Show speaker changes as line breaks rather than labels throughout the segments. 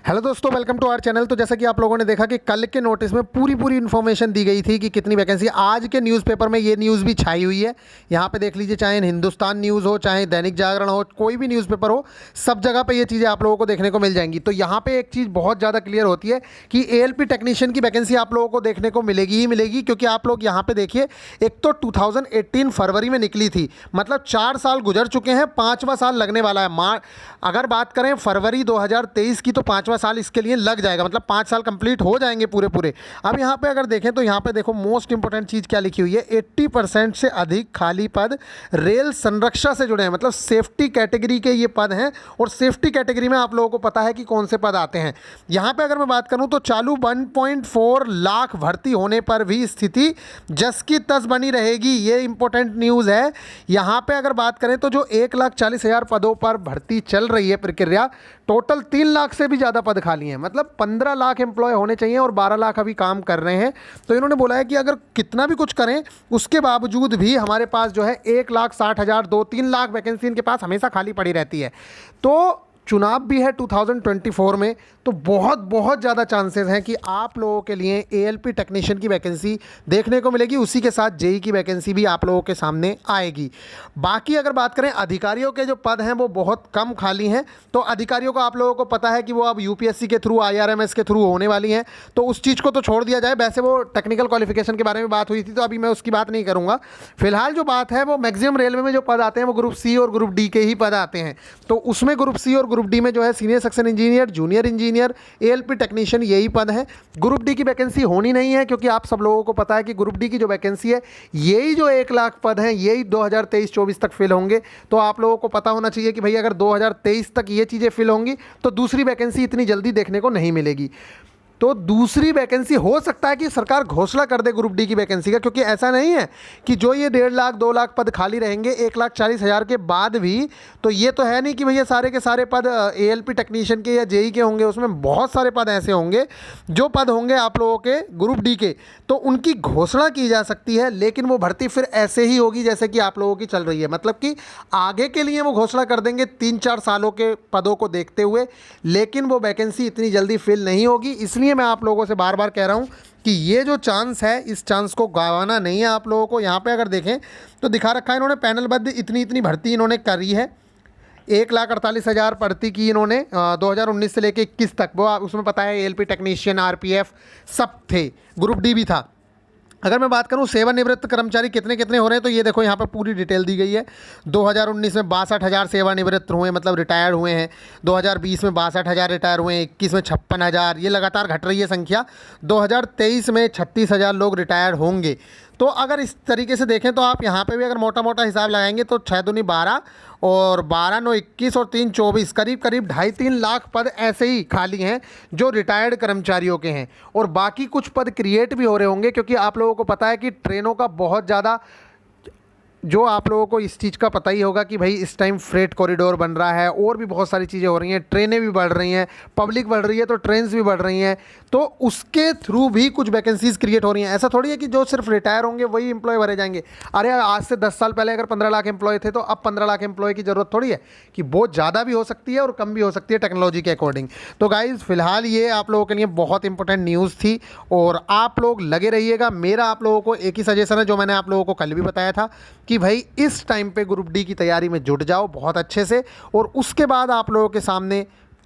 Hello दोस्तों, welcome to our channel. तो जैसा कि आप लोगों ने देखा कि कल के नोटिस में पूरी इन्फॉर्मेशन दी गई थी कि कितनी वैकेंसी। आज के न्यूज़पेपर में ये न्यूज़ भी छाई हुई है। यहाँ पे देख लीजिए, चाहे हिंदुस्तान न्यूज़ हो, चाहे दैनिक जागरण हो, कोई भी न्यूज़पेपर हो, सब जगह पे ये चीज़ें आप लोगों को देखने को मिल जाएंगी। तो यहाँ पे एक चीज़ बहुत ज़्यादा क्लियर होती है कि एएलपी टेक्नीशियन की वैकेंसी आप लोगों को देखने को मिलेगी ही मिलेगी। क्योंकि आप लोग यहाँ पे देखिए, एक तो 2018 फरवरी में निकली थी, मतलब 4 साल गुजर चुके हैं, 5वां साल लगने वाला है। अगर बात करें फरवरी 2023 की, तो 5वां साल इसके लिए लग जाएगा, मतलब 5 साल कंप्लीट हो जाएंगे पूरे। अब यहाँ पे अगर देखें तो यहाँ पे देखो, मोस्ट इंपॉर्टेंट चीज़ क्या लिखी हुई है, 80% से अधिक खाली पद रेल संरक्षा से जुड़े हैं, मतलब सेफ्टी कैटेगरी के ये पद हैं। और सेफ्टी कैटेगरी में आप लोगों को पता है कि कौन से पद आते हैं। यहाँ पे अगर मैं बात करूँ तो चालू 1.4 लाख भर्ती होने पर भी स्थिति जस की तस बनी रहेगी। ये इंपॉर्टेंट न्यूज़ है। यहाँ पे अगर बात करें तो जो 1,40,000 पदों पर भर्ती चल रही है प्रक्रिया, टोटल 3 लाख से भी ज़्यादा पद खाली हैं, मतलब 15 लाख एम्प्लॉय होने चाहिए और 12 लाख अभी काम कर रहे हैं। तो इन्होंने बोला है कि अगर कितना भी कुछ करें, उसके बावजूद भी हमारे पास जो है 1,60,000, 2-3 लाख वैकेंसी इनके पास हमेशा खाली पड़ी रहती है। तो चुनाव भी है 2024 में, तो बहुत ज़्यादा चांसेस हैं कि आप लोगों के लिए एएलपी टेक्नीशियन की वैकेंसी देखने को मिलेगी। उसी के साथ जेई की वैकेंसी भी आप लोगों के सामने आएगी। बाकी अगर बात करें अधिकारियों के जो पद हैं वो बहुत कम खाली हैं। तो अधिकारियों को आप लोगों को पता है कि वो अब यूपीएससी के थ्रू, आईआरएमएस के थ्रू होने वाली हैं, तो उस चीज़ को तो छोड़ दिया जाए। वैसे वो टेक्निकल क्वालिफिकेशन के बारे में बात हुई थी, तो अभी मैं उसकी बात नहीं करूँगा। फिलहाल जो बात है वो मैक्सिमम रेलवे में जो पद आते हैं वो ग्रुप सी और ग्रुप डी के ही पद आते हैं। तो उसमें ग्रुप सी और ग्रुप डी में जो है senior section engineer, junior engineer, ALP technician, यही पद है। ग्रुप डी की वैकेंसी होनी नहीं है, क्योंकि आप सब लोगों को पता है कि ग्रुप डी की जो वैकेंसी है, यही जो 1 लाख पद हैं, यही 2023-24 तक फिल होंगे। तो आप लोगों को पता होना चाहिए कि भाई अगर 2023 तक ये चीज़ें फिल होंगी तो दूसरी वैकेंसी इतनी जल्दी देखने को नहीं मिलेगी। तो दूसरी वैकेंसी हो सकता है कि सरकार घोषणा कर दे ग्रुप डी की वैकेंसी का, क्योंकि ऐसा नहीं है कि जो ये 1.5 लाख 2 लाख पद खाली रहेंगे 1,40,000 के बाद भी, तो ये तो है नहीं कि भैया सारे के सारे पद एएलपी टेक्नीशियन के या जेई के होंगे। उसमें बहुत सारे पद ऐसे होंगे, जो पद होंगे आप लोगों के ग्रुप डी के, तो उनकी घोषणा की जा सकती है, लेकिन वो भर्ती फिर ऐसे ही होगी जैसे कि आप लोगों की चल रही है। मतलब कि आगे के लिए वो घोषणा कर देंगे 3-4 सालों के पदों को देखते हुए, लेकिन वो वैकेंसी इतनी जल्दी फिल नहीं होगी। इसलिए मैं आप लोगों से बार बार कह रहा हूं कि ये जो चांस है, इस चांस को गंवाना नहीं है आप लोगों को। यहाँ पे अगर देखें तो दिखा रखा है इन्होंने, पैनलबद्ध इतनी भर्ती इन्होंने करी है। 1,48,000 भर्ती की इन्होंने 2019 से लेकर 21 तक। वो उसमें पता है एएलपी टेक्नीशियन, आरपीएफ सब थे, ग्रुप डी भी था। अगर मैं बात करूं सेवानिवृत्त कर्मचारी कितने हो रहे हैं, तो ये देखो यहाँ पर पूरी डिटेल दी गई है। 2019 में 62,000 सेवानिवृत्त हुए, मतलब रिटायर्ड हुए हैं। 2020 में 62,000 रिटायर हुए हैं। 21 में 56,000, ये लगातार घट रही है संख्या। 2023 में 36,000 लोग रिटायर्ड होंगे। तो अगर इस तरीके से देखें तो आप यहाँ पे भी अगर मोटा हिसाब लगाएंगे तो 6 दूनी 12 और 12 9 21 और 3 24, करीब 2.5-3 लाख पद ऐसे ही खाली हैं जो रिटायर्ड कर्मचारियों के हैं। और बाकी कुछ पद क्रिएट भी हो रहे होंगे, क्योंकि आप लोगों को पता है कि ट्रेनों का बहुत ज़्यादा, जो आप लोगों को इस चीज़ का पता ही होगा कि भाई इस टाइम फ्रेट कॉरिडोर बन रहा है, और भी बहुत सारी चीज़ें हो रही हैं, ट्रेनें भी बढ़ रही हैं, पब्लिक बढ़ रही है तो ट्रेन्स भी बढ़ रही हैं। तो उसके थ्रू भी कुछ वैकेंसीज़ क्रिएट हो रही हैं। ऐसा थोड़ी है कि जो सिर्फ रिटायर होंगे वही एम्प्लॉय भरे जाएंगे। अरे आज से 10 साल पहले अगर 15 लाख एम्प्लॉय थे, तो अब 15 लाख एम्प्लॉय की ज़रूरत थोड़ी है, कि बहुत ज़्यादा भी हो सकती है और कम भी हो सकती है टेक्नोलॉजी के अकॉर्डिंग। तो गाइज़, फिलहाल ये आप लोगों के लिए बहुत इंपॉर्टेंट न्यूज़ थी, और आप लोग लगे रहिएगा। मेरा आप लोगों को एक ही सजेशन है, जो मैंने आप लोगों को कल भी बताया था, कि भाई इस टाइम पे ग्रुप डी की तैयारी में जुट जाओ बहुत अच्छे से। और उसके बाद आप लोगों के सामने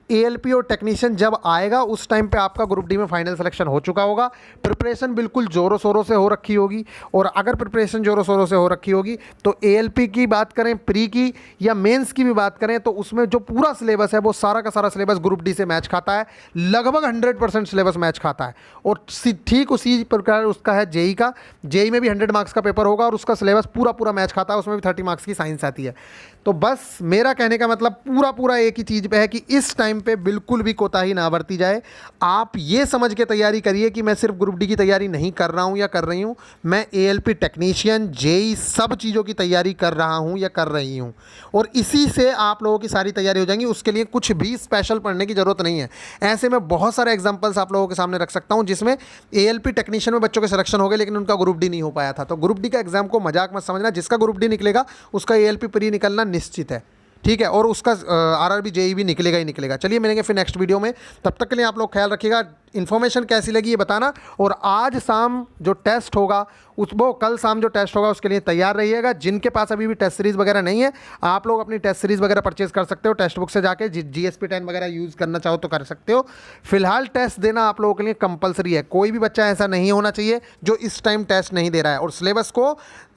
एएलपी और टेक्नीशियन जब आएगा, उस टाइम पे आपका ग्रुप डी में फाइनल सिलेक्शन हो चुका होगा। प्रिपरेशन बिल्कुल ज़ोरों शोरों से हो रखी होगी। और अगर प्रिपरेशन ज़ोरों शोरों से हो रखी होगी, तो एएलपी की बात करें, प्री की या मेंस की भी बात करें, तो उसमें जो पूरा सिलेबस है वो सारा का सारा सिलेबस ग्रुप डी से मैच खाता है। लगभग 100% सिलेबस मैच खाता है। और ठीक उसी प्रकार उसका है जेई का। जेई में भी 100 मार्क्स का पेपर होगा, और उसका सिलेबस पूरा मैच खाता है। उसमें भी 30 मार्क्स की साइंस आती है। तो बस मेरा कहने का मतलब पूरा एक ही चीज़ पे है कि इस टाइम पे बिल्कुल भी कोताही ना बरती जाए। आप ये समझ के तैयारी करिए कि मैं सिर्फ ग्रुप डी की तैयारी नहीं कर रहा हूँ या कर रही हूँ, मैं एएलपी टेक्नीशियन, जेई सब चीज़ों की तैयारी कर रहा हूँ या कर रही हूँ। और इसी से आप लोगों की सारी तैयारी हो जाएंगी। उसके लिए कुछ भी स्पेशल पढ़ने की ज़रूरत नहीं है। ऐसे में बहुत सारे एग्जाम्पल्स आप लोगों के सामने रख सकता हूँ, जिसमें एएलपी टेक्नीशियन में बच्चों के सिलेक्शन हो गए, लेकिन उनका ग्रुप डी नहीं हो पाया था। तो ग्रुप डी का एग्जाम को मजाक मत समझना, जिसका ग्रुप डी निकलेगा उसका एएलपी प्री निकलना निश्चित है। ठीक है, और उसका आरआरबी जेईई भी निकलेगा ही निकलेगा। चलिए मिलेंगे फिर नेक्स्ट वीडियो में, तब तक के लिए आप लोग ख्याल रखिएगा। इन्फॉर्मेशन कैसी लगी ये बताना, और आज शाम जो टेस्ट होगा वो कल शाम जो टेस्ट होगा उसके लिए तैयार रहिएगा। जिनके पास अभी भी टेस्ट सीरीज़ वगैरह नहीं है, आप लोग अपनी टेस्ट सीरीज़ वगैरह परचेज कर सकते हो टेक्स्ट बुक से जाके। GSP 10 वगैरह यूज़ करना चाहो तो कर सकते हो। फिलहाल टेस्ट देना आप लोगों के लिए कंपलसरी है। कोई भी बच्चा ऐसा नहीं होना चाहिए जो इस टाइम टेस्ट नहीं दे रहा है। और सिलेबस को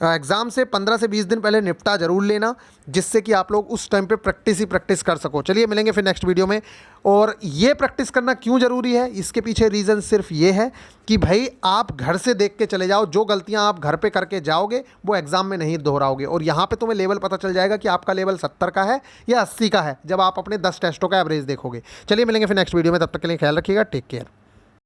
एग्ज़ाम से 15 से 20 दिन पहले निपटा जरूर लेना, जिससे कि आप लोग उस टाइम पे प्रैक्टिस कर सको। चलिए मिलेंगे फिर नेक्स्ट वीडियो में। और ये प्रैक्टिस करना क्यों ज़रूरी है, इसके पीछे रीज़न सिर्फ ये है कि भाई आप घर से देख के चले जाओ। जो गलतियां आप घर पे करके जाओगे वो एग्ज़ाम में नहीं दोहराओगे, और यहाँ पे तुम्हें लेवल पता चल जाएगा कि आपका लेवल 70 का है या 80 का है, जब आप अपने 10 टेस्टों का एवरेज देखोगे। चलिए मिलेंगे फिर नेक्स्ट वीडियो में, तब तक के लिए ख्याल रखिएगा। Take care.